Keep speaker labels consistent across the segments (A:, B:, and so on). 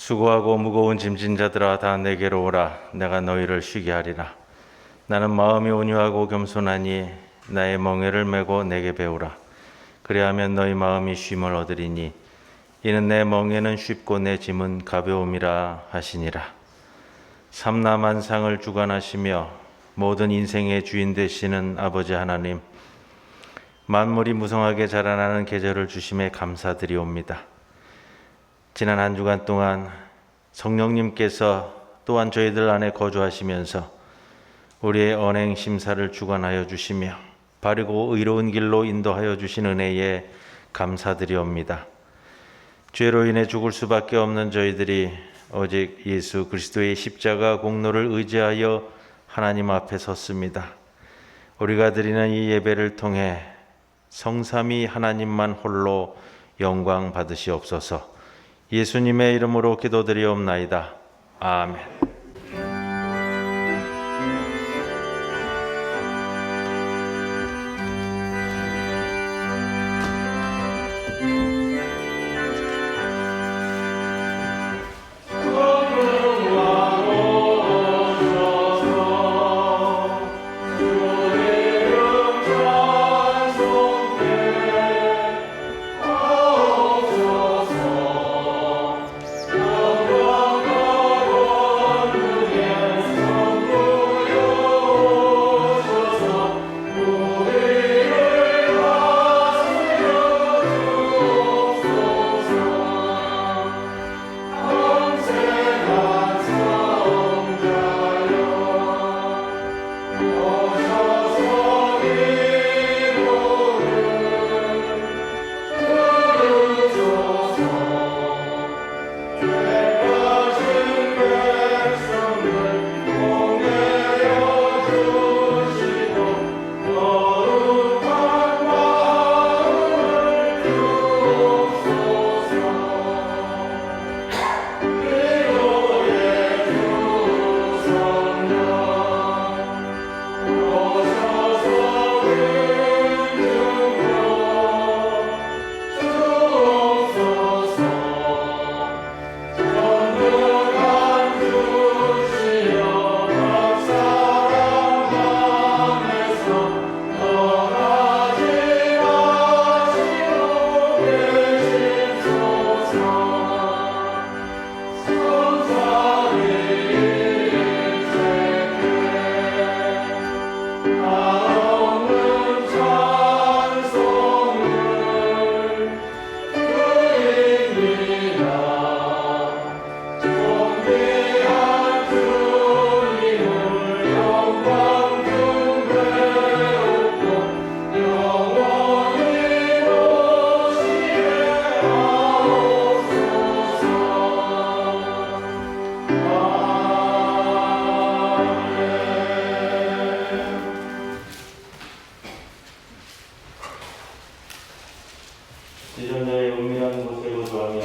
A: 수고하고 무거운 짐진 자들아 다 내게로 오라. 내가 너희를 쉬게 하리라. 나는 마음이 온유하고 겸손하니 나의 멍에를 메고 내게 배우라. 그리하면 너희 마음이 쉼을 얻으리니 이는 내 멍에는 쉽고 내 짐은 가벼움이라 하시니라. 삼라만상을 주관하시며 모든 인생의 주인 되시는 아버지 하나님, 만물이 무성하게 자라나는 계절을 주심에 감사드리옵니다. 지난 한 주간 동안 성령님께서 또한 저희들 안에 거주하시면서 우리의 언행 심사를 주관하여 주시며 바르고 의로운 길로 인도하여 주신 은혜에 감사드리옵니다. 죄로 인해 죽을 수밖에 없는 저희들이 오직 예수 그리스도의 십자가 공로를 의지하여 하나님 앞에 섰습니다. 우리가 드리는 이 예배를 통해 성삼위 하나님만 홀로 영광 받으시옵소서. 예수님의 이름으로 기도드리옵나이다. 아멘. 지존자의 은밀한 곳에 거주하며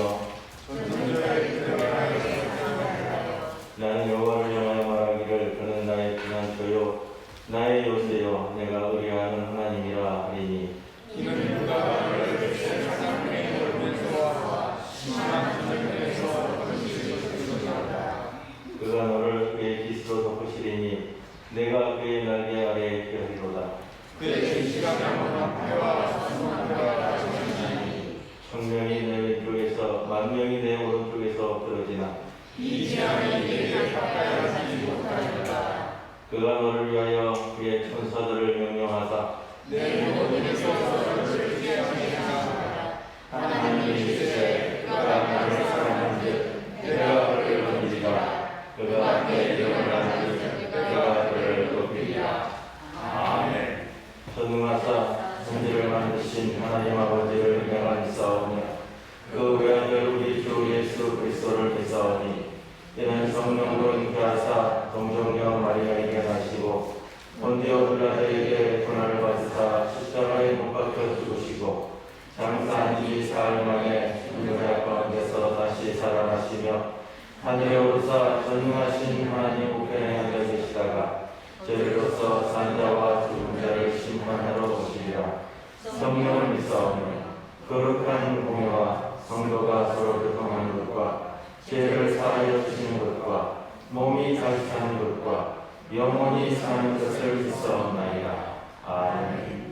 A: 나는 여호와를 향하여 말하기를 그는 나의 피난처요 나의 요새요 내가 의뢰하는 하나님이라 하리니
B: 이는 누가 나를 세상의 열문서와 심한 전쟁에서 건지시리로다.
A: 그가 너를 그의 깃으로 덮으시리니 내가 그의 날개 아래에 피하리로다.
B: 그의 진실한 패와 선한
A: 천명이 내 왼쪽에서 만명이 내 오른쪽에서 떨어지나
B: 이 재앙이 내게 가까이 하지 못하리로다.
A: 그가 너를 위하여 그의 천사들을 명령하사
B: 내 모든에서 너를 피하게 하시리라. 하나님이 이르시되 그가 나를 사랑한즉 내가 그를 건지리라. 그가 내 이름을 알한즉 내가 그를 높이리라. 아멘.
A: 전능하사 천지를 만드신 하나님 아버지를 명하니사오며 그 외아들 우리 주 예수 그리스도를 믿사오니 이는 성령으로 잉태하사 동정녀 마리아에게 나시고 본디오 빌라도에게 고난을 받으사 십자가에 못 박혀 죽으시고 장사한 지 사흘 만에 죽은 가운데서 다시 살아나시며 하늘에 오르사 전능하신 하나님 우편에 앉아 계시다가 저희로서 산자와 죽은 자를 심판하러 오시리라. 성령을 믿사오며 거룩한 공회와 성도가 서로 교통하는 것과 죄를 몸이 다시 사는 것과 영원히 사는 것을 믿사옵나이다. 아멘.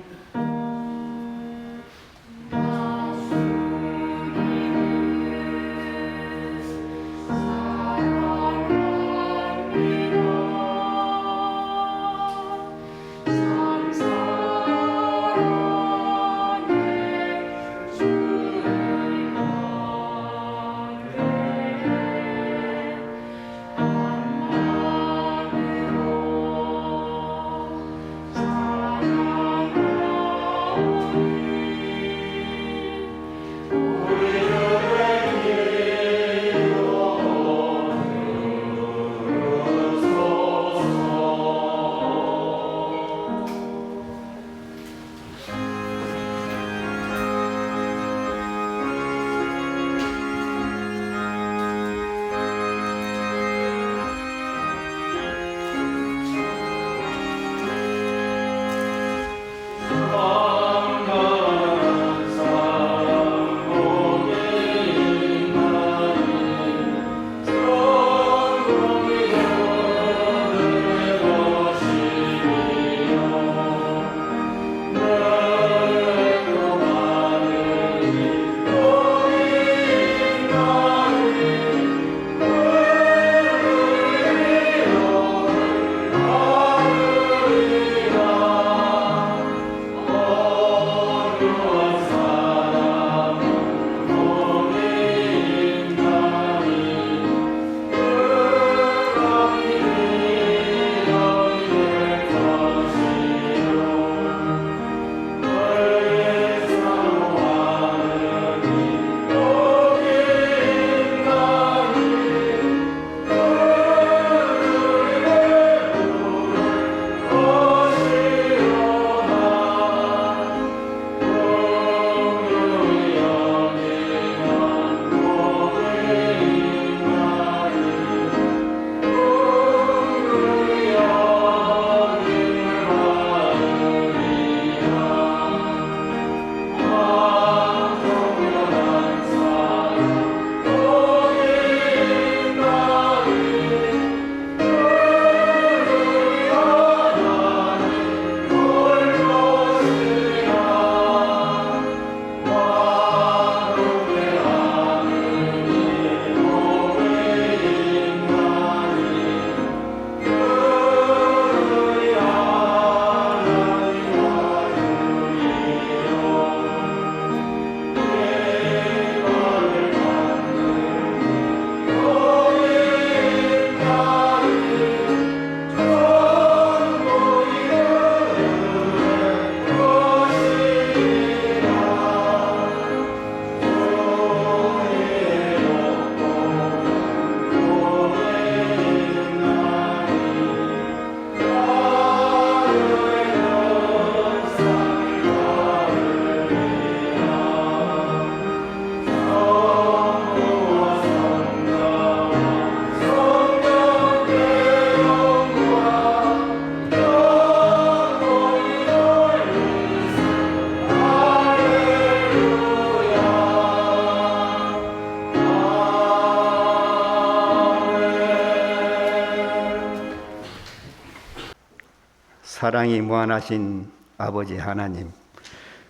C: 사랑이 무한하신 아버지 하나님,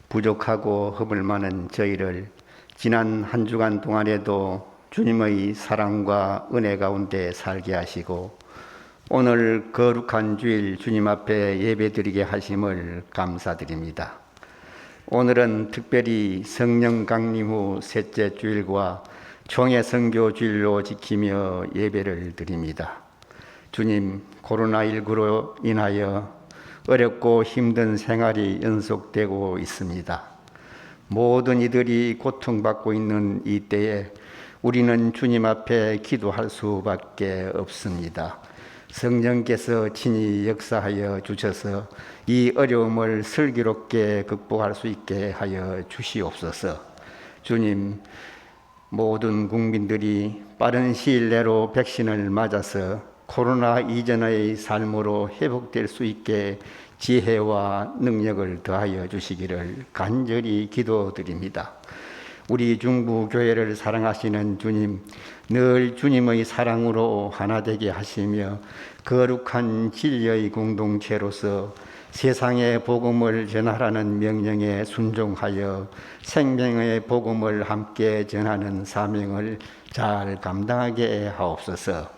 C: 부족하고 허물 많은 저희를 지난 한 주간 동안에도 주님의 사랑과 은혜 가운데 살게 하시고 오늘 거룩한 주일 주님 앞에 예배드리게 하심을 감사드립니다. 오늘은 특별히 성령 강림 후 셋째 주일과 총회 선교 주일로 지키며 예배를 드립니다. 주님, 코로나19로 인하여 어렵고 힘든 생활이 연속되고 있습니다. 모든 이들이 고통받고 있는 이 때에 우리는 주님 앞에 기도할 수밖에 없습니다. 성령께서 친히 역사하여 주셔서 이 어려움을 슬기롭게 극복할 수 있게 하여 주시옵소서. 주님, 모든 국민들이 빠른 시일 내로 백신을 맞아서 코로나 이전의 삶으로 회복될 수 있게 지혜와 능력을 더하여 주시기를 간절히 기도드립니다. 우리 중부 교회를 사랑하시는 주님, 늘 주님의 사랑으로 하나 되게 하시며 거룩한 진리의 공동체로서 세상의 복음을 전하라는 명령에 순종하여 생명의 복음을 함께 전하는 사명을 잘 감당하게 하옵소서.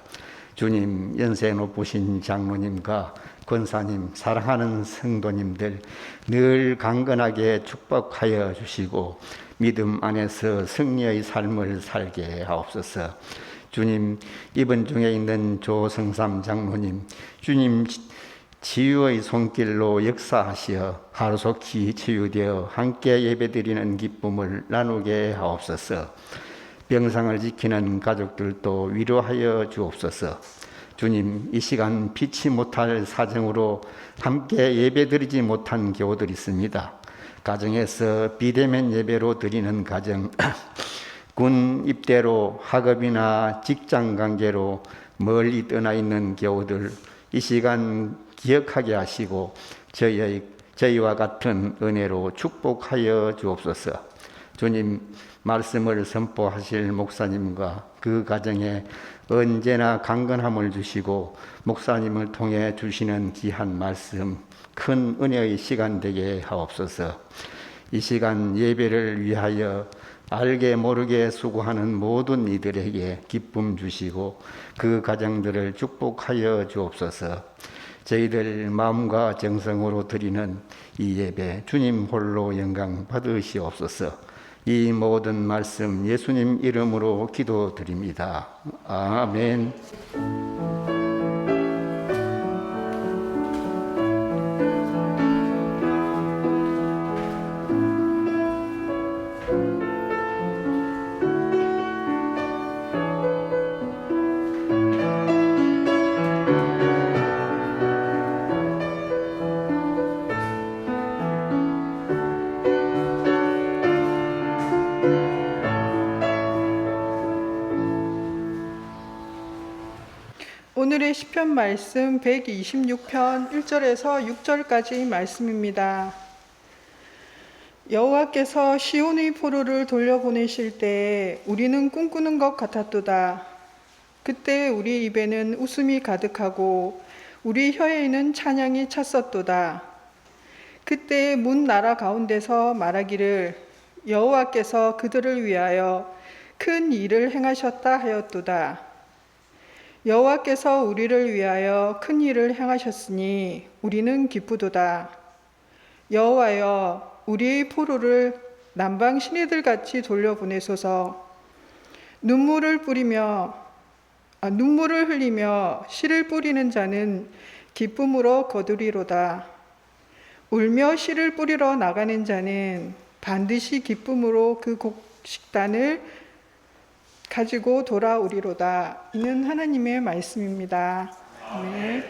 C: 주님, 연세 높으신 장로님과 권사님, 사랑하는 성도님들 늘 강건하게 축복하여 주시고 믿음 안에서 승리의 삶을 살게 하옵소서. 주님, 이번 중에 있는 조성삼 장로님, 주님 치유의 손길로 역사하시어 하루속히 치유되어 함께 예배드리는 기쁨을 나누게 하옵소서. 병상을 지키는 가족들도 위로하여 주옵소서. 주님, 이 시간 피치 못할 사정으로 함께 예배드리지 못한 교우들이 있습니다. 가정에서 비대면 예배로 드리는 가정, 군 입대로 학업이나 직장 관계로 멀리 떠나 있는 교우들 이 시간 기억하게 하시고 저희와 같은 은혜로 축복하여 주옵소서. 주님, 말씀을 선포하실 목사님과 그 가정에 언제나 강건함을 주시고 목사님을 통해 주시는 귀한 말씀, 큰 은혜의 시간 되게 하옵소서. 이 시간 예배를 위하여 알게 모르게 수고하는 모든 이들에게 기쁨 주시고 그 가정들을 축복하여 주옵소서. 저희들 마음과 정성으로 드리는 이 예배 주님 홀로 영광 받으시옵소서. 이 모든 말씀 예수님 이름으로 기도드립니다. 아멘.
B: 오늘의 시편 말씀 126편 1절에서 6절까지 말씀입니다. 여호와께서 시온의 포로를 돌려보내실 때에 우리는 꿈꾸는 것 같았도다. 그때 우리 입에는 웃음이 가득하고 우리 혀에는 찬양이 찼었도다. 그때 문 나라 가운데서 말하기를 여호와께서 그들을 위하여 큰 일을 행하셨다 하였도다. 여호와께서 우리를 위하여 큰 일을 행하셨으니 우리는 기쁘도다. 여호와여, 우리의 포로를 남방 시내들같이 돌려보내소서. 눈물을 흘리며 씨를 뿌리는 자는 기쁨으로 거두리로다. 울며 씨를 뿌리러 나가는 자는 반드시 기쁨으로 그 곡식단을 가지고 돌아오리로다. 이는 하나님의 말씀입니다. 아멘.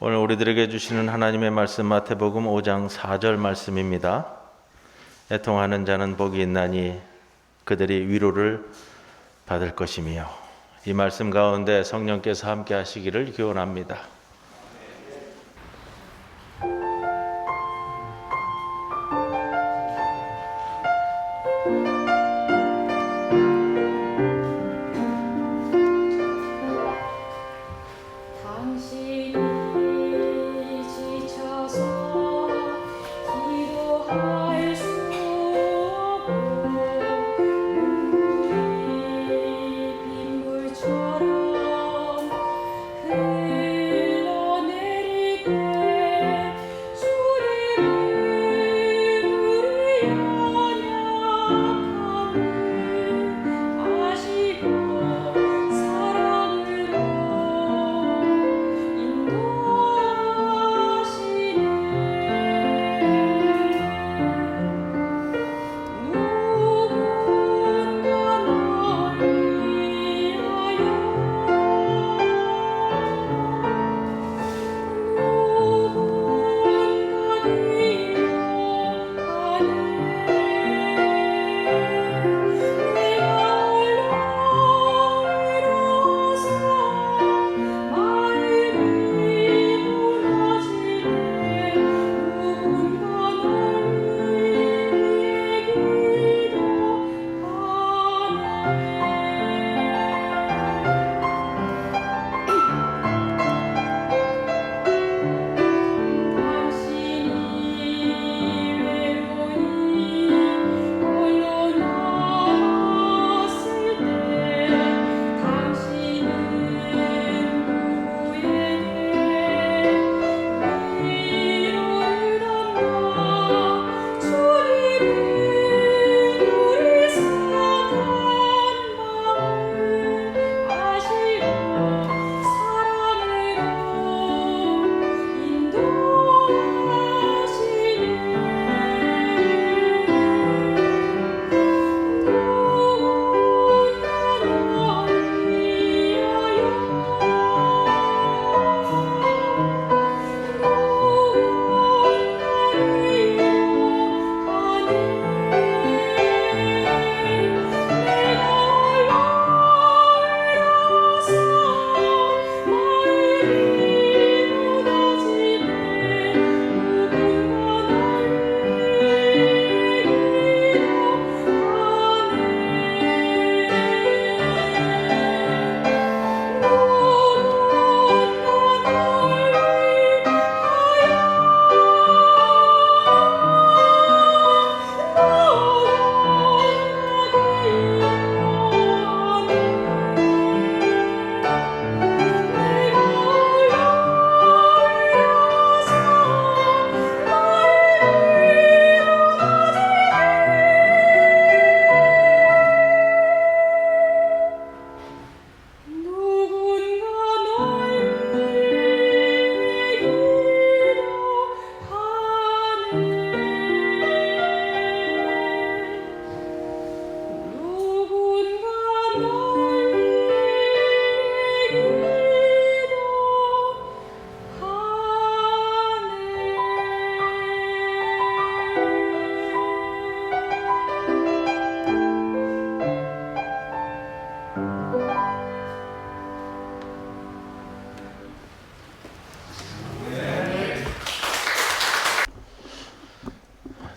A: 오늘 우리들에게 주시는 하나님의 말씀 마태복음 5장 4절 말씀입니다. 애통하는 자는 복이 있나니 그들이 위로를 받을 것이며, 이 말씀 가운데 성령께서 함께 하시기를 기원합니다.
D: 그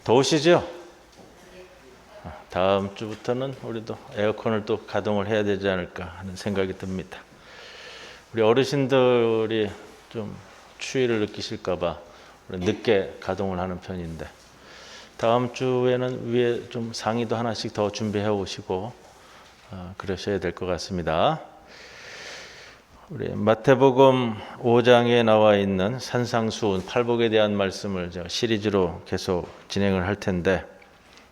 A: 더우시죠? 다음 주부터는 우리도 에어컨을 또 가동을 해야 되지 않을까 하는 생각이 듭니다. 우리 어르신들이 좀 추위를 느끼실까 봐 늦게 가동을 하는 편인데, 다음 주에는 위에 좀 상의도 하나씩 더 준비해 오시고 그러셔야 될 것 같습니다. 우리 마태복음 5장에 나와 있는 산상수훈 팔복에 대한 말씀을 제가 시리즈로 계속 진행을 할 텐데,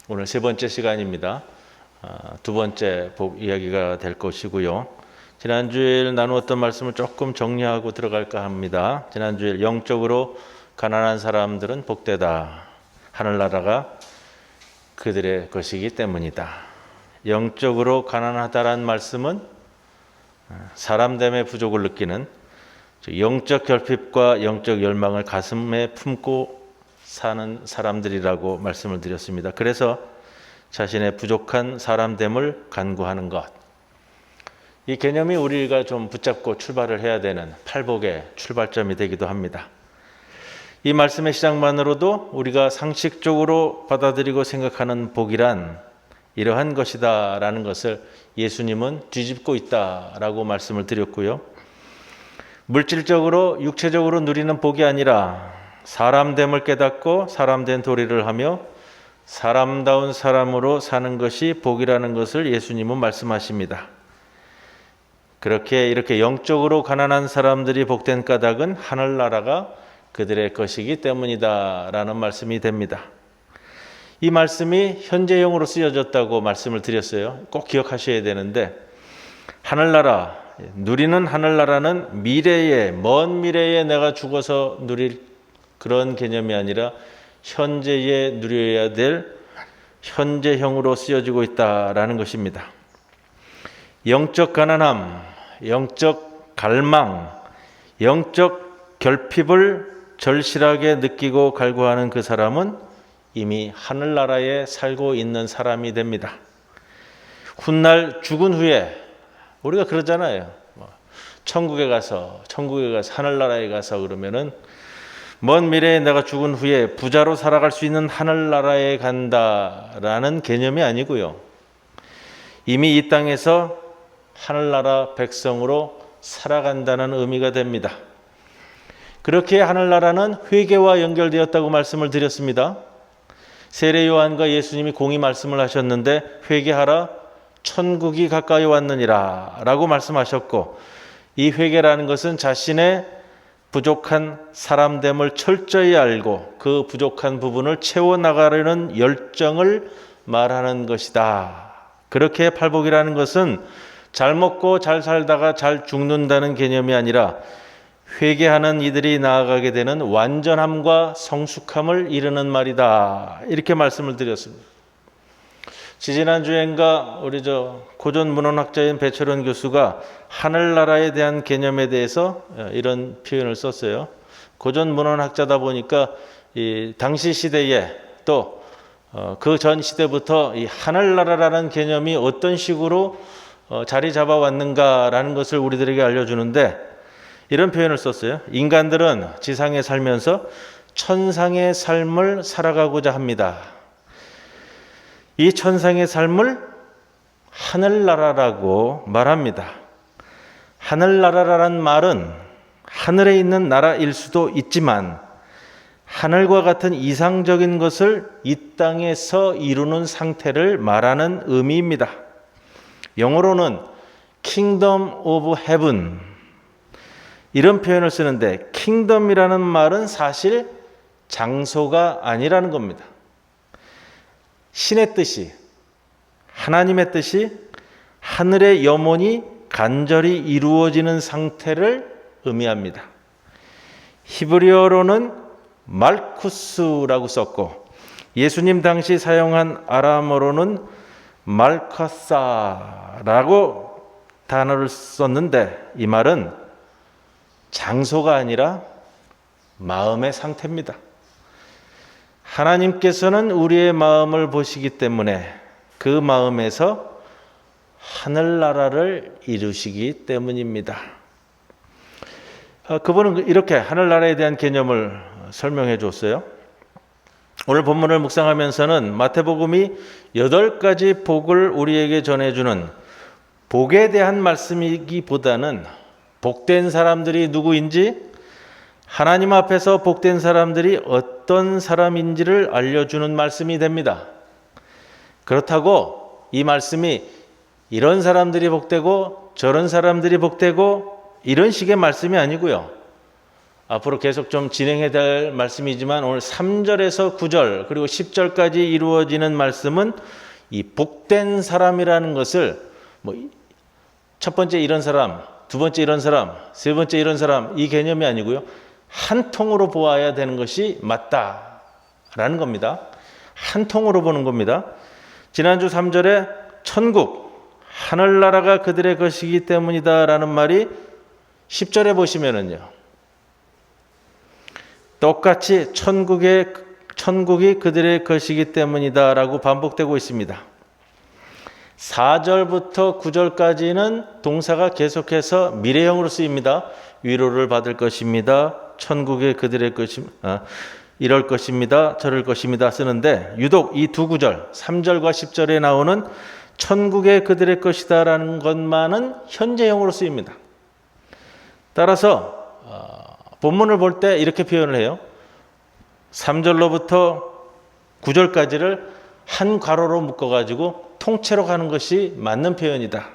A: 오늘 세 번째 시간입니다. 두 번째 복 이야기가 될 것이고요. 지난주일 나누었던 말씀을 조금 정리하고 들어갈까 합니다. 지난주일 영적으로 가난한 사람들은 복되다. 하늘나라가 그들의 것이기 때문이다. 영적으로 가난하다라는 말씀은 사람됨의 부족을 느끼는 영적 결핍과 영적 열망을 가슴에 품고 사는 사람들이라고 말씀을 드렸습니다. 그래서 자신의 부족한 사람됨을 간구하는 것, 이 개념이 우리가 좀 붙잡고 출발을 해야 되는 팔복의 출발점이 되기도 합니다. 이 말씀의 시작만으로도 우리가 상식적으로 받아들이고 생각하는 복이란 이러한 것이다 라는 것을 예수님은 뒤집고 있다라고 말씀을 드렸고요. 물질적으로 육체적으로 누리는 복이 아니라 사람됨을 깨닫고 사람된 도리를 하며 사람다운 사람으로 사는 것이 복이라는 것을 예수님은 말씀하십니다. 이렇게 영적으로 가난한 사람들이 복된 까닭은 하늘나라가 그들의 것이기 때문이다 라는 말씀이 됩니다. 이 말씀이 현재형으로 쓰여졌다고 말씀을 드렸어요. 꼭 기억하셔야 되는데, 하늘나라, 누리는 하늘나라는 미래에, 먼 미래에 내가 죽어서 누릴 그런 개념이 아니라 현재에 누려야 될 현재형으로 쓰여지고 있다라는 것입니다. 영적 가난함, 영적 갈망, 영적 결핍을 절실하게 느끼고 갈구하는 그 사람은 이미 하늘나라에 살고 있는 사람이 됩니다. 훗날 죽은 후에 우리가 그러잖아요. 천국에 가서 하늘나라에 가서 그러면은 먼 미래에 내가 죽은 후에 부자로 살아갈 수 있는 하늘나라에 간다라는 개념이 아니고요. 이미 이 땅에서 하늘나라 백성으로 살아간다는 의미가 됩니다. 그렇게 하늘나라는 회개와 연결되었다고 말씀을 드렸습니다. 세례 요한과 예수님이 공히 말씀을 하셨는데, 회개하라 천국이 가까이 왔느니라 라고 말씀하셨고, 이 회개라는 것은 자신의 부족한 사람됨을 철저히 알고 그 부족한 부분을 채워나가려는 열정을 말하는 것이다. 그렇게 팔복이라는 것은 잘 먹고 잘 살다가 잘 죽는다는 개념이 아니라 회개하는 이들이 나아가게 되는 완전함과 성숙함을 이루는 말이다. 이렇게 말씀을 드렸습니다. 지지난주엔가 우리 고전 문헌학자인 배철원 교수가 하늘나라에 대한 개념에 대해서 이런 표현을 썼어요. 고전 문헌학자다 보니까 이 당시 시대에 또 그 전 시대부터 이 하늘나라라는 개념이 어떤 식으로 자리 잡아왔는가라는 것을 우리들에게 알려주는데, 이런 표현을 썼어요. 인간들은 지상에 살면서 천상의 삶을 살아가고자 합니다. 이 천상의 삶을 하늘나라라고 말합니다. 하늘나라라는 말은 하늘에 있는 나라일 수도 있지만 하늘과 같은 이상적인 것을 이 땅에서 이루는 상태를 말하는 의미입니다. 영어로는 Kingdom of Heaven, 이런 표현을 쓰는데, 킹덤이라는 말은 사실 장소가 아니라는 겁니다. 신의 뜻이, 하나님의 뜻이 하늘의 염원이 간절히 이루어지는 상태를 의미합니다. 히브리어로는 말쿠스라고 썼고, 예수님 당시 사용한 아람어로는 말카사라고 단어를 썼는데, 이 말은 장소가 아니라 마음의 상태입니다. 하나님께서는 우리의 마음을 보시기 때문에 그 마음에서
D: 하늘나라를 이루시기 때문입니다. 그분은 이렇게 하늘나라에 대한 개념을 설명해 줬어요. 오늘 본문을 묵상하면서는 마태복음이 8가지 복을 우리에게 전해주는 복에 대한 말씀이기보다는 복된 사람들이 누구인지, 하나님 앞에서 복된 사람들이 어떤 사람인지를 알려주는 말씀이 됩니다. 그렇다고 이 말씀이 이런 사람들이 복되고 저런 사람들이 복되고 이런 식의 말씀이 아니고요. 앞으로 계속 좀 진행해야 될 말씀이지만 오늘 3절에서 9절 그리고 10절까지 이루어지는 말씀은 이 복된 사람이라는 것을 첫 번째 이런 사람, 두 번째 이런 사람, 세 번째 이런 사람 이 개념이 아니고요. 한 통으로 보아야 되는 것이 맞다라는 겁니다. 한 통으로 보는 겁니다. 지난주 3절에 천국, 하늘나라가 그들의 것이기 때문이다라는 말이 10절에 보시면은요. 똑같이 천국이 그들의 것이기 때문이다라고 반복되고 있습니다. 4절부터 9절까지는 동사가 계속해서 미래형으로 쓰입니다. 위로를 받을 것입니다. 천국에 그들의 이럴 것입니다. 저럴 것입니다. 쓰는데 유독 이 두 구절 3절과 10절에 나오는 천국에 그들의 것이다라는 것만은 현재형으로 쓰입니다. 따라서 본문을 볼 때 이렇게 표현을 해요. 3절로부터 9절까지를 한 괄호로 묶어가지고 통째로 가는 것이 맞는 표현이다.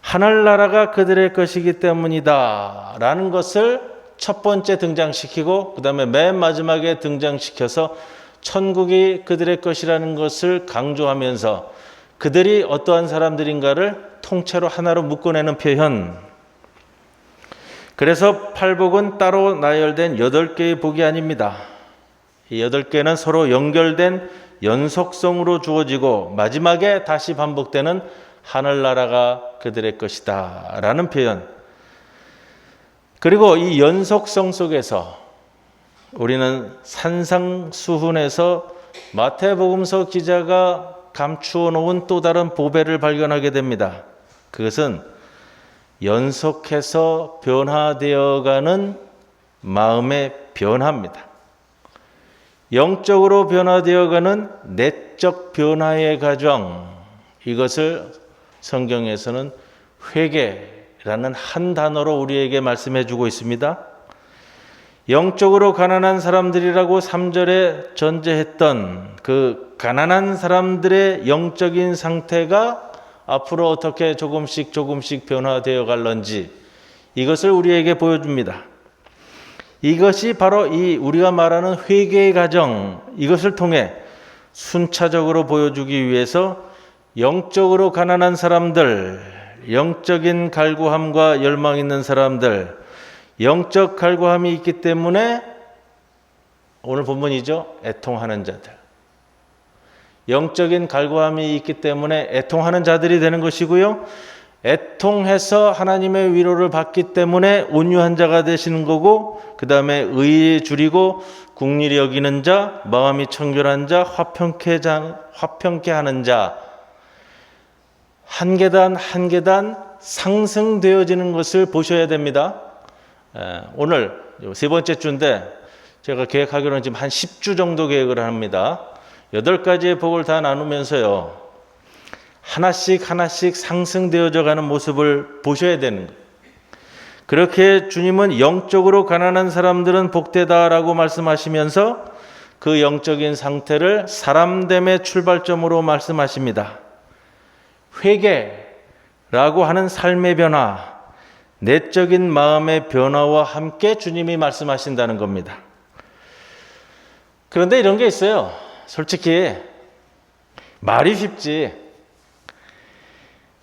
D: 하늘나라가 그들의 것이기 때문이다 라는 것을 첫 번째 등장시키고 그 다음에 맨 마지막에 등장시켜서 천국이 그들의 것이라는 것을 강조하면서 그들이 어떠한 사람들인가를 통째로 하나로 묶어내는 표현. 그래서 팔복은 따로 나열된 8개의 복이 아닙니다. 이 8개는 서로 연결된 연속성으로 주어지고 마지막에 다시 반복되는 하늘나라가 그들의 것이다 라는 표현. 그리고 이 연속성 속에서 우리는 산상수훈에서 마태복음서 기자가 감추어 놓은 또 다른 보배를 발견하게 됩니다. 그것은 연속해서 변화되어가는 마음의 변화입니다. 영적으로 변화되어가는 내적 변화의 과정, 이것을 성경에서는 회개라는 한 단어로 우리에게 말씀해 주고 있습니다. 영적으로 가난한 사람들이라고 3절에 전제했던 그 가난한 사람들의 영적인 상태가 앞으로 어떻게 조금씩 변화되어 갈런지 이것을 우리에게 보여줍니다. 이것이 바로 이 우리가 말하는 회개의 과정, 이것을 통해 순차적으로 보여주기 위해서 영적으로 가난한 사람들, 영적인 갈구함과 열망 있는 사람들, 영적 갈구함이 있기 때문에 오늘 본문이죠. 애통하는 자들. 영적인 갈구함이 있기 때문에 애통하는 자들이 되는 것이고요. 애통해서 하나님의 위로를 받기 때문에 온유한 자가 되시는 거고, 그 다음에 의에 줄이고 국리를 여기는 자, 마음이 청결한 자, 화평케 하는 자, 한 계단 한 계단 상승되어지는 것을 보셔야 됩니다. 오늘 세 번째 주인데 제가 계획하기로는 지금 한 10주 정도 계획을 합니다. 8가지의 복을 다 나누면서요. 하나씩 상승되어져 가는 모습을 보셔야 되는 거예요. 그렇게 주님은 영적으로 가난한 사람들은 복되다라고 말씀하시면서 그 영적인 상태를 사람됨의 출발점으로 말씀하십니다. 회개라고 하는 삶의 변화, 내적인 마음의 변화와 함께 주님이 말씀하신다는 겁니다. 그런데 이런 게 있어요. 솔직히 말이 쉽지.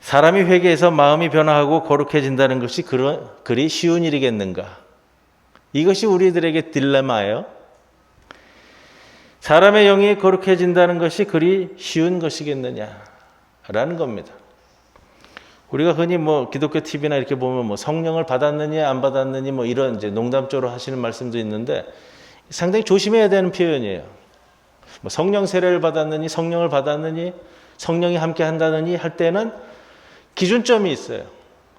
D: 사람이 회개해서 마음이 변화하고 거룩해진다는 것이 그리 쉬운 일이겠는가? 이것이 우리들에게 딜레마예요. 사람의 영이 거룩해진다는 것이 그리 쉬운 것이겠느냐라는 겁니다. 우리가 흔히 기독교 TV나 이렇게 보면 성령을 받았느니 안 받았느니 이런 이제 농담조로 하시는 말씀도 있는데 상당히 조심해야 되는 표현이에요. 성령 세례를 받았느니 성령을 받았느니 성령이 함께 한다느니 할 때는 기준점이 있어요.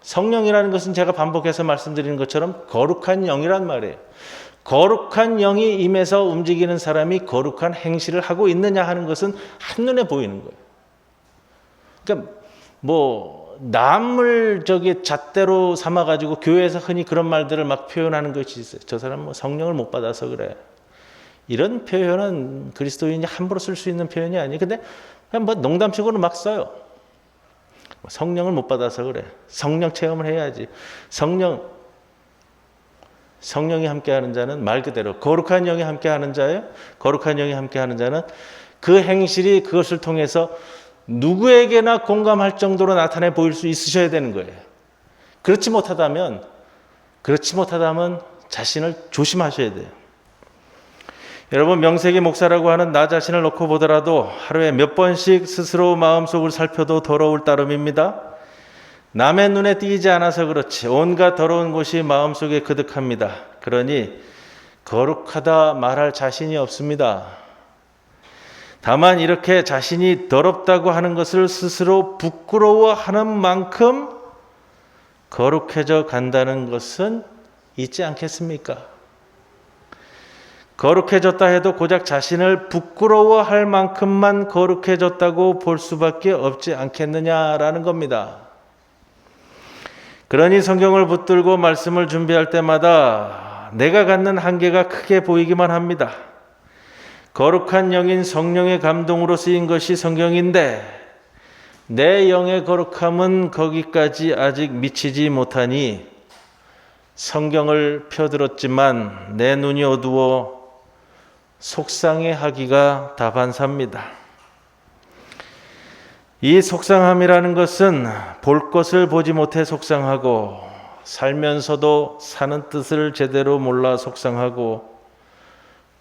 D: 성령이라는 것은 제가 반복해서 말씀드리는 것처럼 거룩한 영이란 말이에요. 거룩한 영이 임해서 움직이는 사람이 거룩한 행실을 하고 있느냐 하는 것은 한눈에 보이는 거예요. 그러니까 남을 잣대로 삼아가지고 교회에서 흔히 그런 말들을 막 표현하는 것이 있어요. 저 사람 성령을 못 받아서 그래. 이런 표현은 그리스도인이 함부로 쓸 수 있는 표현이 아니에요. 근데 그냥 농담식으로 막 써요. 성령을 못 받아서 그래. 성령 체험을 해야지. 성령이 함께하는 자는 말 그대로 거룩한 영이 함께하는 자예요. 거룩한 영이 함께하는 자는 그 행실이 그것을 통해서 누구에게나 공감할 정도로 나타내 보일 수 있으셔야 되는 거예요. 그렇지 못하다면 자신을 조심하셔야 돼요. 여러분, 명색이 목사라고 하는 나 자신을 놓고 보더라도 하루에 몇 번씩 스스로 마음속을 살펴도 더러울 따름입니다. 남의 눈에 띄지 않아서 그렇지 온갖 더러운 곳이 마음속에 그득합니다. 그러니 거룩하다 말할 자신이 없습니다. 다만 이렇게 자신이 더럽다고 하는 것을 스스로 부끄러워하는 만큼 거룩해져 간다는 것은 있지 않겠습니까? 거룩해졌다 해도 고작 자신을 부끄러워할 만큼만 거룩해졌다고 볼 수밖에 없지 않겠느냐라는 겁니다. 그러니 성경을 붙들고 말씀을 준비할 때마다 내가 갖는 한계가 크게 보이기만 합니다. 거룩한 영인 성령의 감동으로 쓰인 것이 성경인데 내 영의 거룩함은 거기까지 아직 미치지 못하니 성경을 펴들었지만 내 눈이 어두워 속상해하기가 다반사입니다. 이 속상함이라는 것은 볼 것을 보지 못해 속상하고 살면서도 사는 뜻을 제대로 몰라 속상하고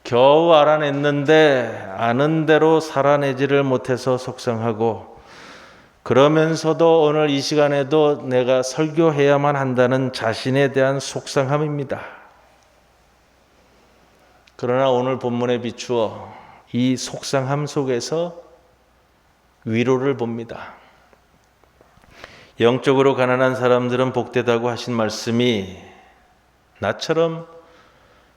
D: 겨우 알아냈는데 아는 대로 살아내지를 못해서 속상하고 그러면서도 오늘 이 시간에도 내가 설교해야만 한다는 자신에 대한 속상함입니다. 그러나 오늘 본문에 비추어 이 속상함 속에서 위로를 봅니다. 영적으로 가난한 사람들은 복되다고 하신 말씀이 나처럼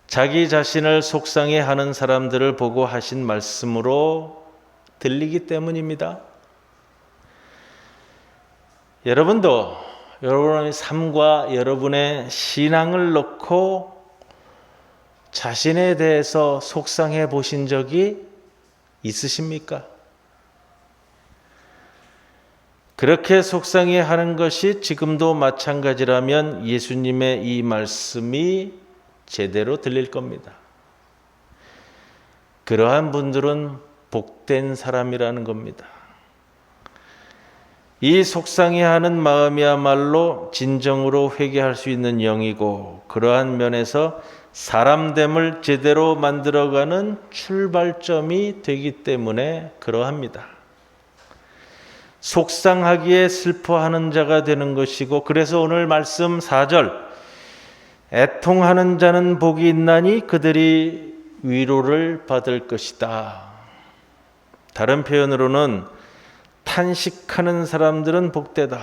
D: 자기 자신을 속상해하는 사람들을 보고 하신 말씀으로 들리기 때문입니다. 여러분도 여러분의 삶과 여러분의 신앙을 놓고 자신에 대해서 속상해 보신 적이 있으십니까? 그렇게 속상해하는 것이 지금도 마찬가지라면 예수님의 이 말씀이 제대로 들릴 겁니다. 그러한 분들은 복된 사람이라는 겁니다. 이 속상해하는 마음이야말로 진정으로 회개할 수 있는 영이고 그러한 면에서 사람됨을 제대로 만들어가는 출발점이 되기 때문에 그러합니다. 속상하기에 슬퍼하는 자가 되는 것이고 그래서 오늘 말씀 4절 애통하는 자는 복이 있나니 그들이 위로를 받을 것이다. 다른 표현으로는 탄식하는 사람들은 복되다.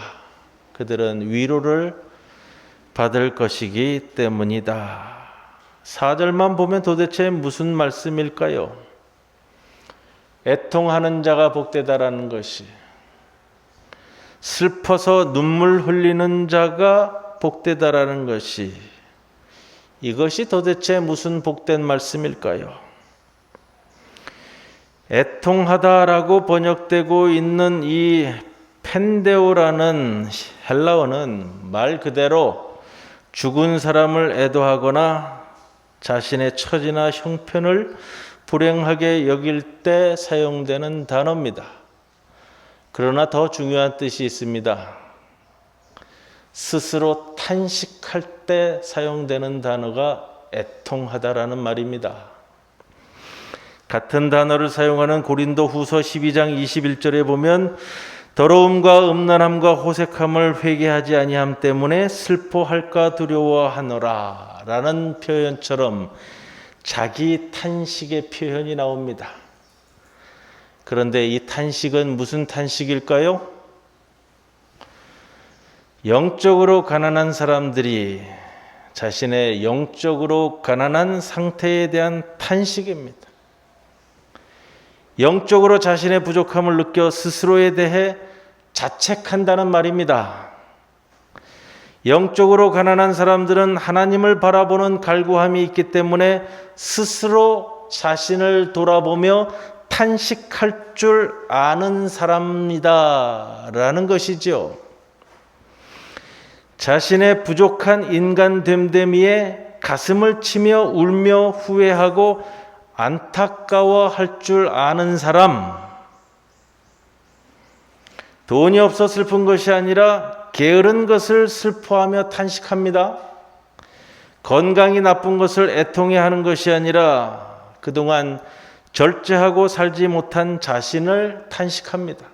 D: 그들은 위로를 받을 것이기 때문이다. 4절만 보면 도대체 무슨 말씀일까요? 애통하는 자가 복되다라는 것이 슬퍼서 눈물 흘리는 자가 복되다라는 것이 이것이 도대체 무슨 복된 말씀일까요? 애통하다라고 번역되고 있는 이 펜데오라는 헬라어는 말 그대로 죽은 사람을 애도하거나 자신의 처지나 형편을 불행하게 여길 때 사용되는 단어입니다. 그러나 더 중요한 뜻이 있습니다. 스스로 탄식할 때 사용되는 단어가 애통하다라는 말입니다. 같은 단어를 사용하는 고린도 후서 12장 21절에 보면 더러움과 음란함과 호색함을 회개하지 아니함 때문에 슬퍼할까 두려워하노라 라는 표현처럼 자기 탄식의 표현이 나옵니다. 그런데 이 탄식은 무슨 탄식일까요? 영적으로 가난한 사람들이 자신의 영적으로 가난한 상태에 대한 탄식입니다. 영적으로 자신의 부족함을 느껴 스스로에 대해 자책한다는 말입니다. 영적으로 가난한 사람들은 하나님을 바라보는 갈구함이 있기 때문에 스스로 자신을 돌아보며 탄식할 줄 아는 사람이다 라는 것이죠. 자신의 부족한 인간 됨됨이에 가슴을 치며 울며 후회하고 안타까워할 줄 아는 사람, 돈이 없어 슬픈 것이 아니라 게으른 것을 슬퍼하며 탄식합니다. 건강이 나쁜 것을 애통해하는 것이 아니라 그동안 절제하고 살지 못한 자신을 탄식합니다.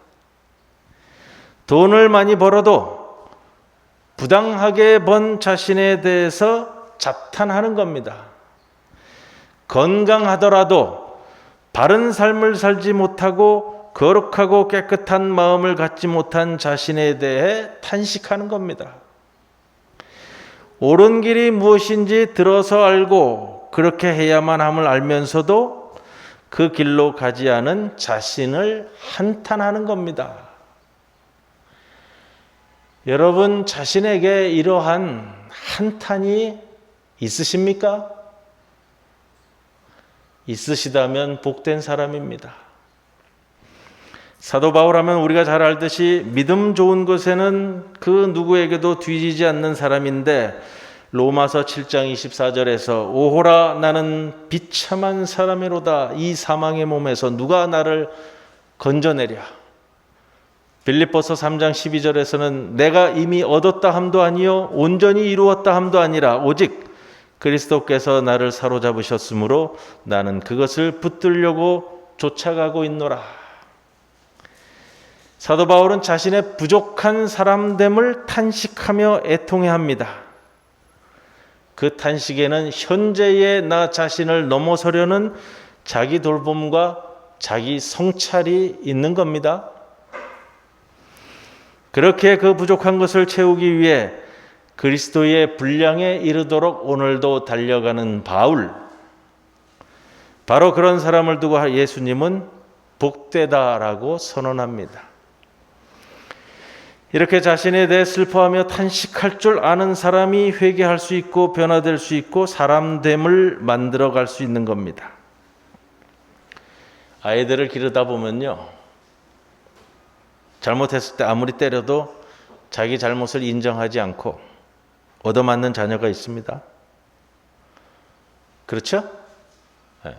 D: 돈을 많이 벌어도 부당하게 번 자신에 대해서 자탄하는 겁니다. 건강하더라도 바른 삶을 살지 못하고 거룩하고 깨끗한 마음을 갖지 못한 자신에 대해 탄식하는 겁니다. 옳은 길이 무엇인지 들어서 알고 그렇게 해야만 함을 알면서도 그 길로 가지 않은 자신을 한탄하는 겁니다. 여러분 자신에게 이러한 한탄이 있으십니까? 있으시다면 복된 사람입니다. 사도 바울하면 우리가 잘 알듯이 믿음 좋은 것에는 그 누구에게도 뒤지지 않는 사람인데 로마서 7장 24절에서 오호라 나는 비참한 사람이로다 이 사망의 몸에서 누가 나를 건져내랴. 빌립보서 3장 12절에서는 내가 이미 얻었다 함도 아니요 온전히 이루었다 함도 아니라 오직 그리스도께서 나를 사로잡으셨으므로 나는 그것을 붙들려고 쫓아가고 있노라. 사도 바울은 자신의 부족한 사람됨을 탄식하며 애통해합니다. 그 탄식에는 현재의 나 자신을 넘어서려는 자기 돌봄과 자기 성찰이 있는 겁니다. 그렇게 그 부족한 것을 채우기 위해 그리스도의 분량에 이르도록 오늘도 달려가는 바울. 바로 그런 사람을 두고 예수님은 복되다라고 선언합니다. 이렇게 자신에 대해 슬퍼하며 탄식할 줄 아는 사람이 회개할 수 있고 변화될 수 있고 사람됨을 만들어갈 수 있는 겁니다. 아이들을 기르다 보면요, 잘못했을 때 아무리 때려도 자기 잘못을 인정하지 않고 얻어맞는 자녀가 있습니다. 그렇죠? 네.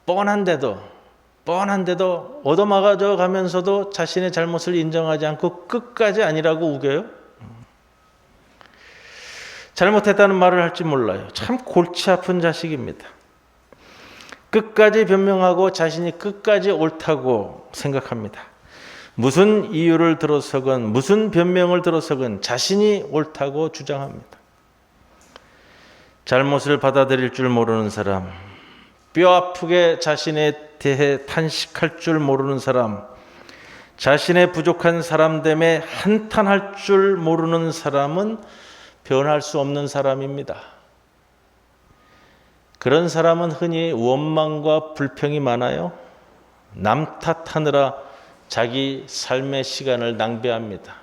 D: 뻔한데도 얻어맞아 가면서도 자신의 잘못을 인정하지 않고 끝까지 아니라고 우겨요. 잘못했다는 말을 할지 몰라요. 참 골치 아픈 자식입니다. 끝까지 변명하고 자신이 끝까지 옳다고 생각합니다. 무슨 이유를 들어서건 무슨 변명을 들어서건 자신이 옳다고 주장합니다. 잘못을 받아들일 줄 모르는 사람, 뼈 아프게 자신에 대해 탄식할 줄 모르는 사람, 자신의 부족한 사람됨에 한탄할 줄 모르는 사람은 변할 수 없는 사람입니다. 그런 사람은 흔히 원망과 불평이 많아요. 남 탓하느라 자기 삶의 시간을 낭비합니다.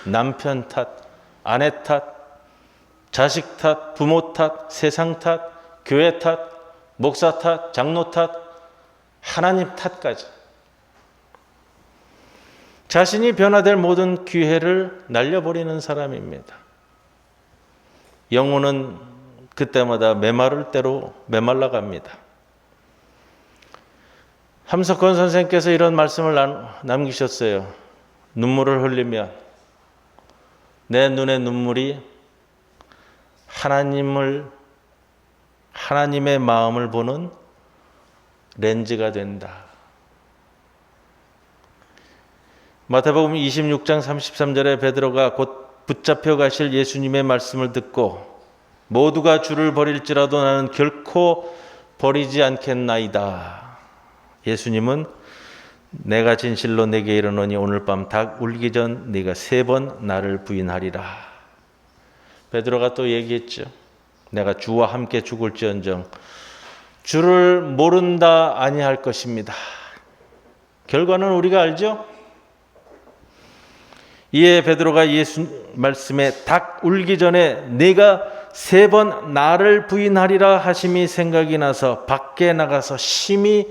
D: 남편 탓, 아내 탓, 자식 탓, 부모 탓, 세상 탓, 교회 탓, 목사 탓, 장로 탓, 하나님 탓까지. 자신이 변화될 모든 기회를 날려버리는 사람입니다. 영혼은 그때마다 메마를 대로 메말라 갑니다. 함석헌 선생께서 이런 말씀을 남기셨어요. 눈물을 흘리면 내 눈의 눈물이 하나님의 마음을 보는 렌즈가 된다. 마태복음 26장 33절에 베드로가 곧 붙잡혀 가실 예수님의 말씀을 듣고 모두가 주를 버릴지라도 나는 결코 버리지 않겠나이다. 예수님은 내가 진실로 내게 이르노니 오늘 밤 닭 울기 전 네가 3번 나를 부인하리라. 베드로가 또 얘기했죠. 내가 주와 함께 죽을지언정 주를 모른다 아니할 것입니다. 결과는 우리가 알죠? 이에 베드로가 예수 말씀에 닭 울기 전에 네가 3번 나를 부인하리라 하심이 생각이 나서 밖에 나가서 심히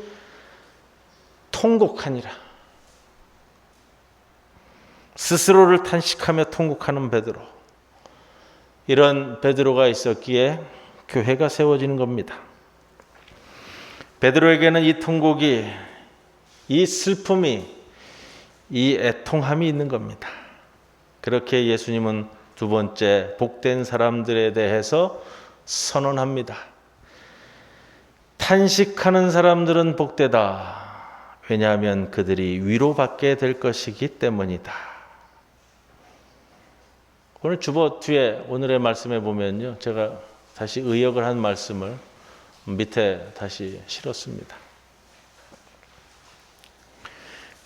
D: 통곡하니라. 스스로를 탄식하며 통곡하는 베드로. 이런 베드로가 있었기에 교회가 세워지는 겁니다. 베드로에게는 이 통곡이, 이 슬픔이, 이 애통함이 있는 겁니다. 그렇게 예수님은 두 번째 복된 사람들에 대해서 선언합니다. 탄식하는 사람들은 복되다. 왜냐하면 그들이 위로받게 될 것이기 때문이다. 오늘 주보 뒤에 오늘의 말씀에 보면요, 제가 다시 의역을 한 말씀을 밑에 다시 실었습니다.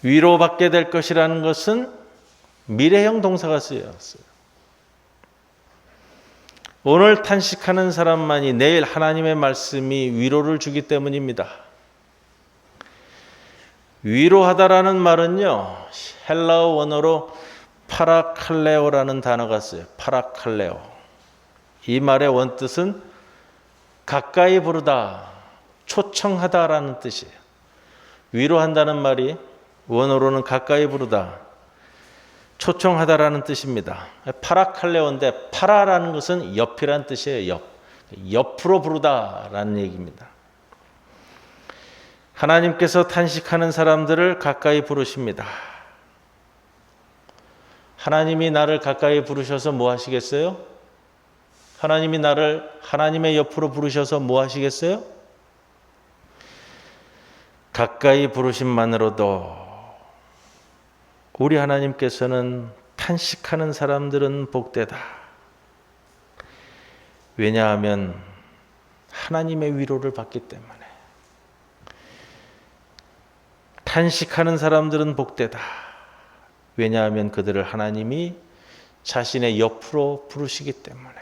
D: 위로받게 될 것이라는 것은 미래형 동사가 쓰여졌어요. 오늘 탄식하는 사람만이 내일 하나님의 말씀이 위로를 주기 때문입니다. 위로하다라는 말은요, 헬라어 원어로 파라칼레오라는 단어가 써요. 파라칼레오. 이 말의 원뜻은 가까이 부르다, 초청하다라는 뜻이에요. 위로한다는 말이 원어로는 가까이 부르다, 초청하다라는 뜻입니다. 파라칼레오인데 파라라는 것은 옆이라는 뜻이에요. 옆으로 부르다라는 얘기입니다. 하나님께서 탄식하는 사람들을 가까이 부르십니다. 하나님이 나를 가까이 부르셔서 뭐 하시겠어요? 하나님이 나를 하나님의 옆으로 부르셔서 뭐 하시겠어요? 가까이 부르심만으로도 우리 하나님께서는 탄식하는 사람들은 복되다. 왜냐하면 하나님의 위로를 받기 때문에. 탄식하는 사람들은 복되다. 왜냐하면 그들을 하나님이 자신의 옆으로 부르시기 때문에.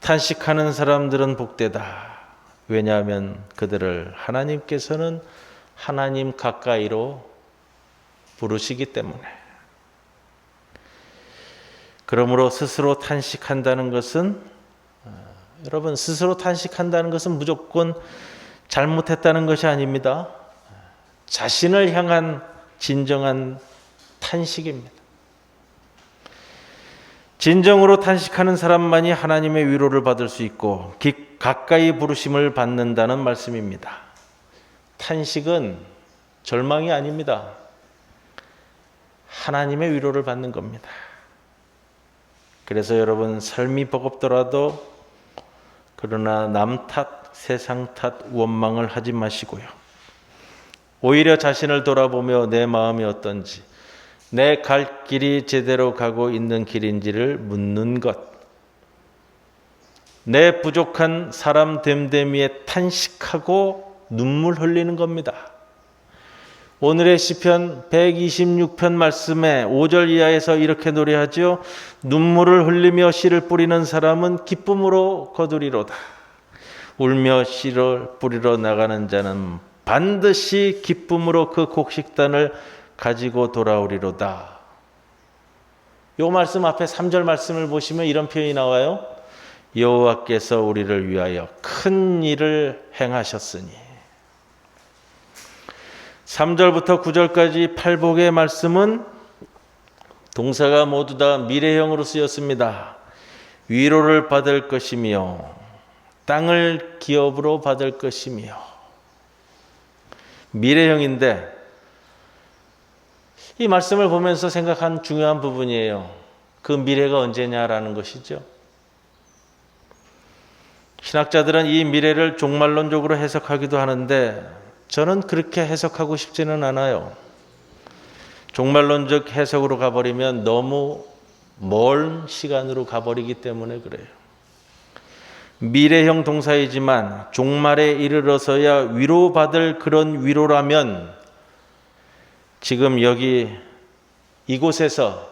D: 탄식하는 사람들은 복되다. 왜냐하면 그들을 하나님께서는 하나님 가까이로 부르시기 때문에. 그러므로 스스로 탄식한다는 것은, 여러분, 스스로 탄식한다는 것은 무조건 잘못했다는 것이 아닙니다. 자신을 향한 진정한 탄식입니다. 진정으로 탄식하는 사람만이 하나님의 위로를 받을 수 있고 가까이 부르심을 받는다는 말씀입니다. 탄식은 절망이 아닙니다. 하나님의 위로를 받는 겁니다. 그래서 여러분, 삶이 버겁더라도 그러나 남 탓, 세상 탓, 원망을 하지 마시고요. 오히려 자신을 돌아보며 내 마음이 어떤지, 내 갈 길이 제대로 가고 있는 길인지를 묻는 것, 내 부족한 사람 됨됨이에 탄식하고 눈물 흘리는 겁니다. 오늘의 시편 126편 말씀에 5절 이하에서 이렇게 노래하죠. 눈물을 흘리며 씨를 뿌리는 사람은 기쁨으로 거두리로다. 울며 씨를 뿌리러 나가는 자는 반드시 기쁨으로 그 곡식단을 가지고 돌아오리로다. 이 말씀 앞에 3절 말씀을 보시면 이런 표현이 나와요. 여호와께서 우리를 위하여 큰 일을 행하셨으니. 3절부터 9절까지 팔복의 말씀은 동사가 모두 다 미래형으로 쓰였습니다. 위로를 받을 것이며 땅을 기업으로 받을 것이며. 미래형인데 이 말씀을 보면서 생각한 중요한 부분이에요. 그 미래가 언제냐라는 것이죠. 신학자들은 이 미래를 종말론적으로 해석하기도 하는데 저는 그렇게 해석하고 싶지는 않아요. 종말론적 해석으로 가버리면 너무 먼 시간으로 가버리기 때문에 그래요. 미래형 동사이지만 종말에 이르러서야 위로받을 그런 위로라면 지금 여기 이곳에서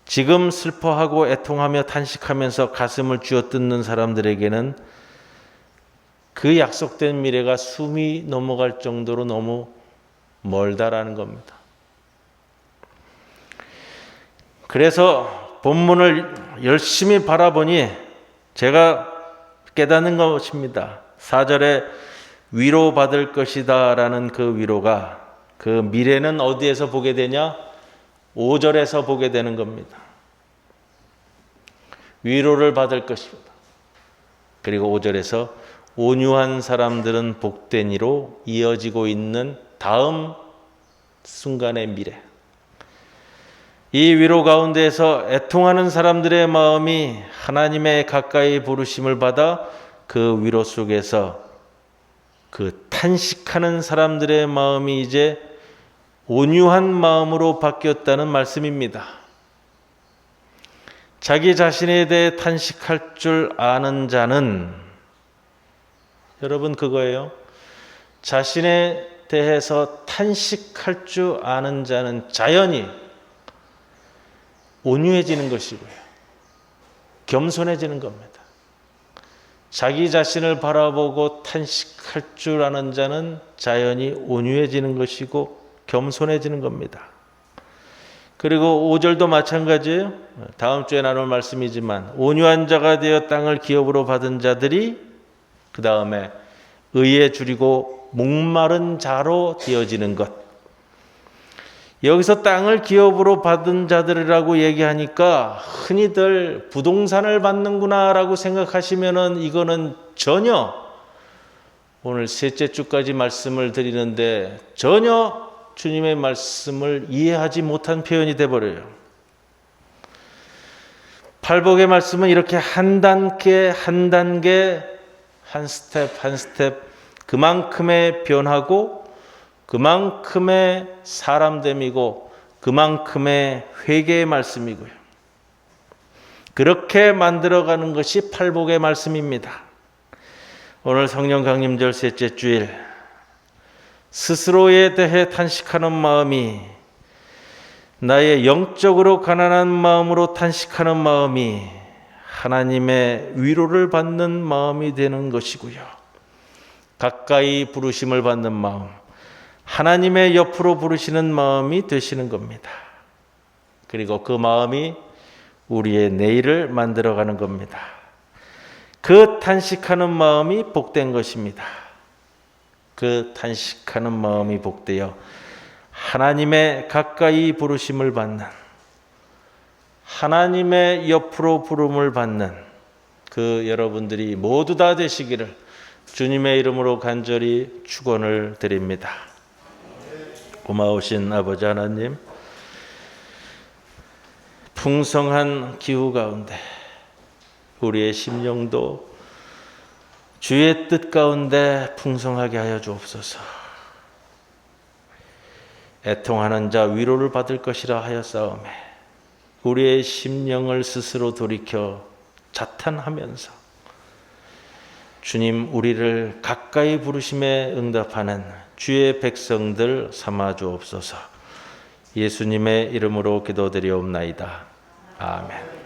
D: 지금 슬퍼하고 애통하며 탄식하면서 가슴을 쥐어뜯는 사람들에게는 그 약속된 미래가 숨이 넘어갈 정도로 너무 멀다라는 겁니다. 그래서 본문을 열심히 바라보니 제가 깨닫는 것입니다. 4절에 위로받을 것이다 라는 그 위로가, 그 미래는 어디에서 보게 되냐? 5절에서 보게 되는 겁니다. 위로를 받을 것입니다. 그리고 5절에서 온유한 사람들은 복된 이로 이어지고 있는 다음 순간의 미래. 이 위로 가운데에서 애통하는 사람들의 마음이 하나님의 가까이 부르심을 받아 그 위로 속에서 그 탄식하는 사람들의 마음이 이제 온유한 마음으로 바뀌었다는 말씀입니다. 자기 자신에 대해 탄식할 줄 아는 자는, 여러분 그거예요. 자신에 대해서 탄식할 줄 아는 자는 자연히 온유해지는 것이고요. 겸손해지는 겁니다. 자기 자신을 바라보고 탄식할 줄 아는 자는 자연히 온유해지는 것이고 겸손해지는 겁니다. 그리고 5절도 마찬가지예요. 다음 주에 나눌 말씀이지만 온유한 자가 되어 땅을 기업으로 받은 자들이 그 다음에 의에 줄이고 목마른 자로 되어지는 것. 여기서 땅을 기업으로 받은 자들이라고 얘기하니까 흔히들 부동산을 받는구나 라고 생각하시면은 이거는 전혀 오늘 셋째 주까지 말씀을 드리는데 전혀 주님의 말씀을 이해하지 못한 표현이 돼버려요. 팔복의 말씀은 이렇게 한 단계 한 단계 한 스텝 한 스텝 그만큼의 변하고 그만큼의 사람됨이고 그만큼의 회개의 말씀이고요. 그렇게 만들어가는 것이 팔복의 말씀입니다. 오늘 성령 강림절 셋째 주일 스스로에 대해 탄식하는 마음이 나의 영적으로 가난한 마음으로 탄식하는 마음이 하나님의 위로를 받는 마음이 되는 것이고요. 가까이 부르심을 받는 마음, 하나님의 옆으로 부르시는 마음이 되시는 겁니다. 그리고 그 마음이 우리의 내일을 만들어가는 겁니다. 그 탄식하는 마음이 복된 것입니다. 그 탄식하는 마음이 복되어 하나님의 가까이 부르심을 받는, 하나님의 옆으로 부름을 받는 그 여러분들이 모두 다 되시기를 주님의 이름으로 간절히 축원을 드립니다. 고마우신 아버지 하나님, 풍성한 기후 가운데 우리의 심령도 주의 뜻 가운데 풍성하게 하여 주옵소서. 애통하는 자 위로를 받을 것이라 하였사오매 우리의 심령을 스스로 돌이켜 자탄하면서 주님 우리를 가까이 부르심에 응답하는 주의 백성들 삼아 주옵소서. 예수님의 이름으로 기도드리옵나이다. 아멘.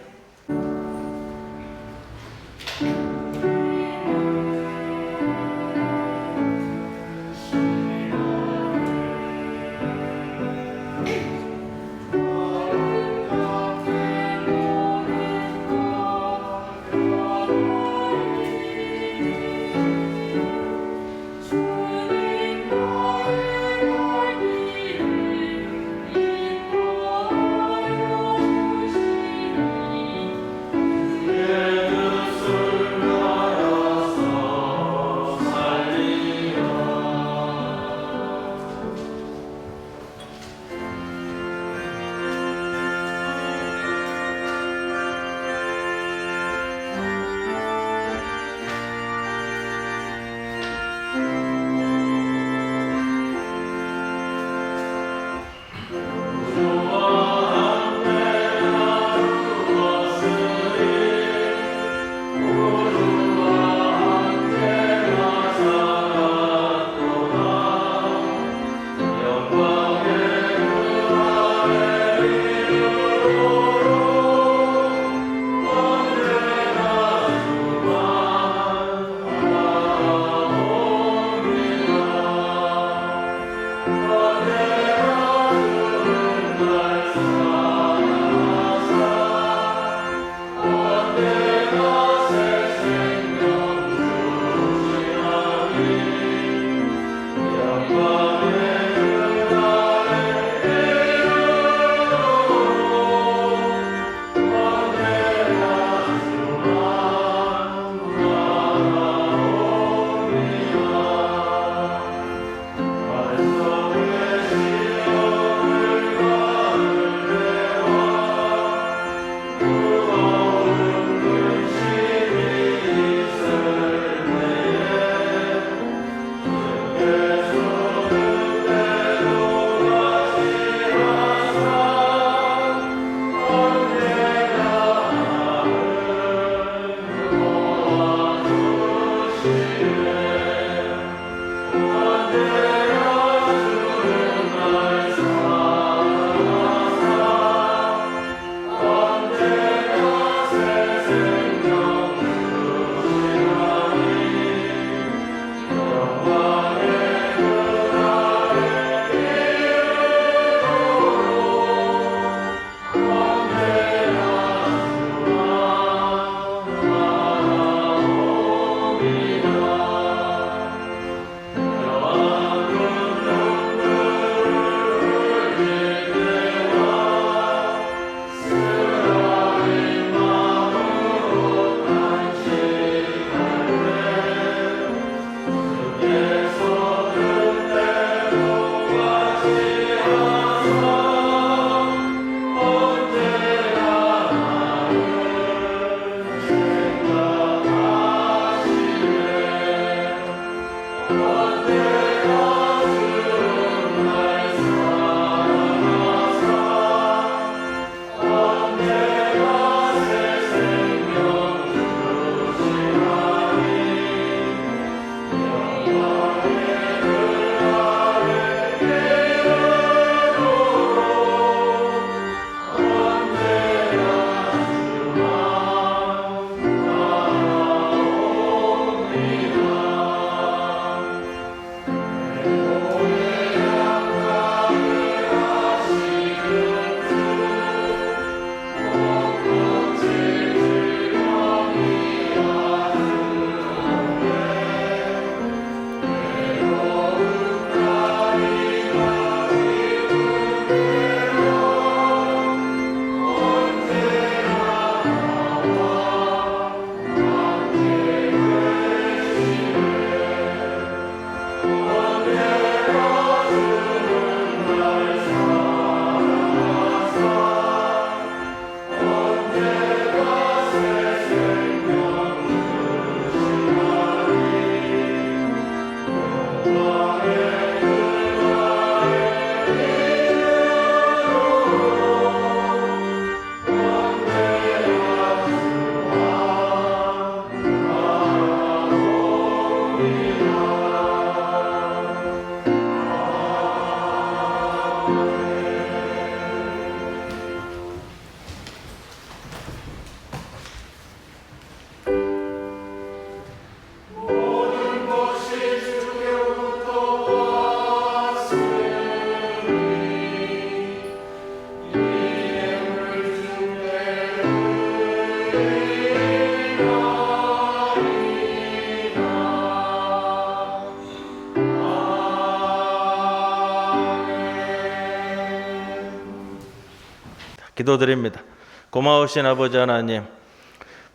D: 기도드립니다. 고마우신 아버지 하나님,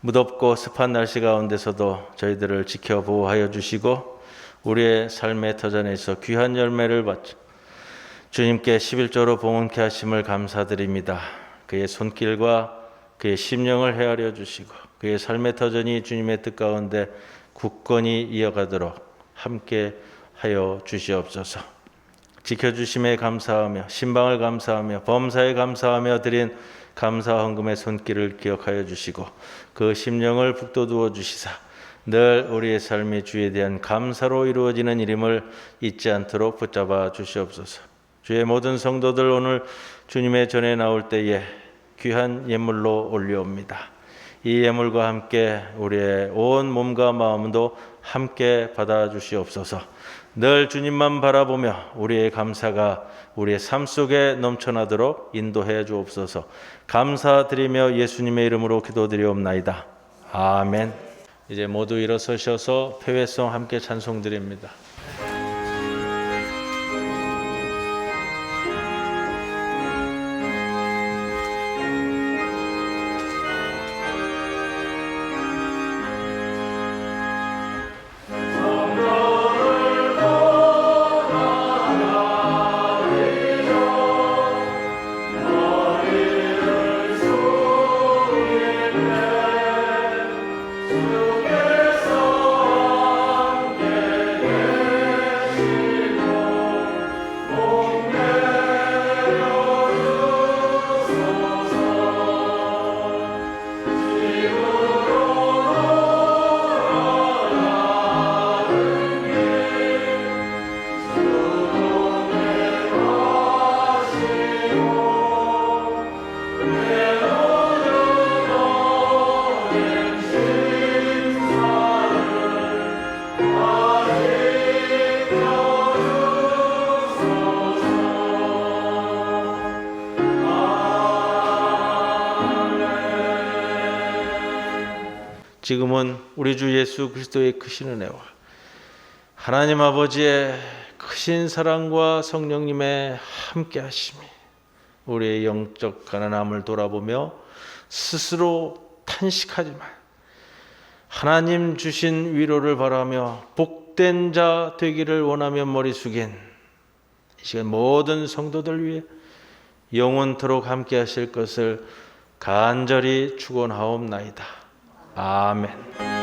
D: 무덥고 습한 날씨 가운데서도 저희들을 지켜 보호하여 주시고 우리의 삶의 터전에서 귀한 열매를 받자 주님께 11조로 봉헌케 하심을 감사드립니다. 그의 손길과 그의 심령을 헤아려 주시고 그의 삶의 터전이 주님의 뜻 가운데 굳건히 이어가도록 함께 하여 주시옵소서. 지켜주심에 감사하며 신방을 감사하며 범사에 감사하며 드린 감사 헌금의 손길을 기억하여 주시고 그 심령을 북돋우어 주시사 늘 우리의 삶이 주에 대한 감사로 이루어지는 일임을 잊지 않도록 붙잡아 주시옵소서. 주의 모든 성도들 오늘 주님의 전에 나올 때에 귀한 예물로 올려옵니다. 이 예물과 함께 우리의 온 몸과 마음도 함께 받아 주시옵소서. 늘 주님만 바라보며 우리의 감사가 우리의 삶 속에 넘쳐나도록 인도해 주옵소서. 감사드리며 예수님의 이름으로 기도드리옵나이다. 아멘. 이제 모두 일어서셔서 패회송 함께 찬송드립니다. 지금은 우리 주 예수 그리스도의 크신 은혜와 하나님 아버지의 크신 사랑과 성령님의 함께 하심이 우리의 영적 가난함을 돌아보며 스스로 탄식하지만 하나님 주신 위로를 바라며 복된 자 되기를 원하며 머리 숙인 이 시간 모든 성도들 위해 영원토록 함께 하실 것을 간절히 축원하옵나이다. 아멘.